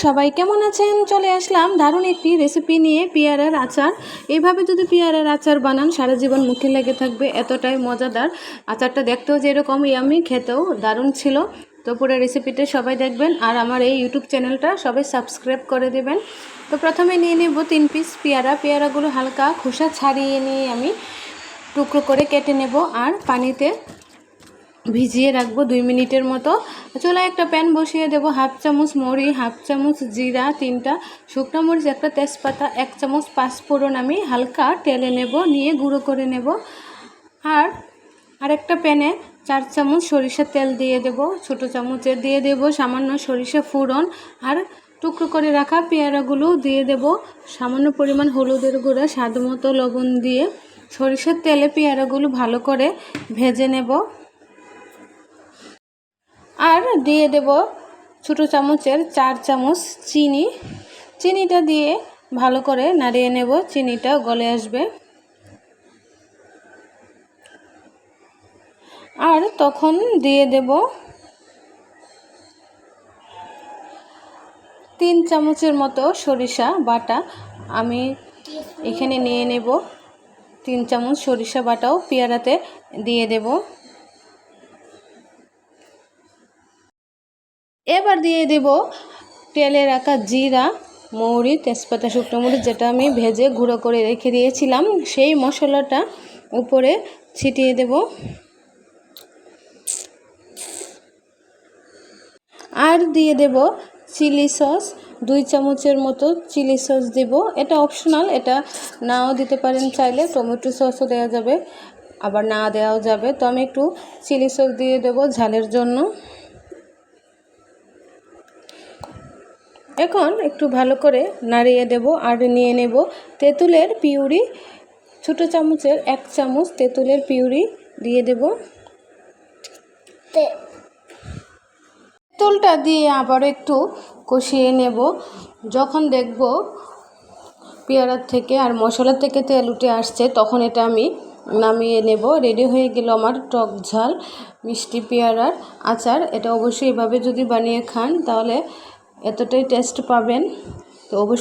সবাই কেমন আছেন? চলে আসলাম দারুণ একটি রেসিপি নিয়ে, পেয়ারার আচার। এইভাবে যদি পেয়ারার আচার বানান সারা জীবন মুখে লেগে থাকবে, এতটাই মজাদার। আচারটা দেখতেও যেরকম ইয়ামি, খেতেও দারুণ ছিল। তো পুরো রেসিপিটা সবাই দেখবেন, আর আমার এই ইউটিউব চ্যানেলটা সবাই সাবস্ক্রাইব করে দেবেন। তো প্রথমে নিয়ে নেব 3 পিস পেয়ারা। পেয়ারাগুলো হালকা খোসা ছাড়িয়ে নিয়ে আমি টুকরো করে কেটে নেব আর পানিতে ভিজিয়ে রাখবো 2 মিনিটের মতো। চুলায় একটা প্যান বসিয়ে দেব, হাফ চামচ মৌরি, হাফ চামচ জিরা, 3টা শুকনো মরিচ, একটা তেজপাতা, 1 চামচ পাঁচফোড়ন আমি হালকা টেলে নেব, নিয়ে গুঁড়ো করে নেব। আর আরেকটা প্যানে 4 চামচ সরিষার তেল দিয়ে দেব, ছোটো চামচের দিয়ে দেব সামান্য সরিষা ফোড়ন, আর টুকরো করে রাখা পেয়ারাগুলো দিয়ে দেব, সামান্য পরিমাণ হলুদের গুঁড়া, স্বাদ মতো লবণ দিয়ে সরিষার তেলে পেয়ারাগুলো ভালো করে ভেজে নেব। আর দিয়ে দেব ছোটো চামচের 4 চামচ চিনি। চিনিটা দিয়ে ভালো করে নাড়িয়ে নেব, চিনিটা গলে আসবে। আর তখন দিয়ে দেব 3 চামচের মতো সরিষা বাটা। আমি এখানে নিয়ে নেব 3 চামচ সরিষা বাটাও পেয়ারাতে দিয়ে দেব। এবার দিয়ে দেব তেলে রাখা জিরা, মৌরি, তেজপাতা, শুকনো মরিচ, যেটা আমি ভেজে গুঁড়ো করে রেখে দিয়েছিলাম, সেই মশলাটা উপরে ছিটিয়ে দেব। আর দিয়ে দেব চিলি সস, 2 চামচের মতো চিলি সস দেব। এটা অপশনাল, এটা নাও দিতে পারেন, চাইলে টমেটো সসও দেওয়া যাবে, আবার না দেওয়াও যাবে। তো আমি একটু চিলি সস দিয়ে দেব ঝালের জন্য। এখন একটু ভালো করে নাড়িয়ে দেব। আর নিয়ে নেব তেঁতুলের পিউরি, ছোটো চামচের 1 চামচ তেঁতুলের পিউরি দিয়ে দেব। তেঁতুলটা দিয়ে আবার একটু কষিয়ে নেব। যখন দেখব পেয়ারার থেকে আর মশলা থেকে তেল উঠে আসছে, তখন এটা আমি নামিয়ে নেব। রেডি হয়ে গেল আমার টক ঝাল মিষ্টি পেয়ারার আচার। এটা অবশ্যই এভাবে যদি বানিয়ে খান তাহলে এতটাই টেস্ট পাবেন। তো অবশ্যই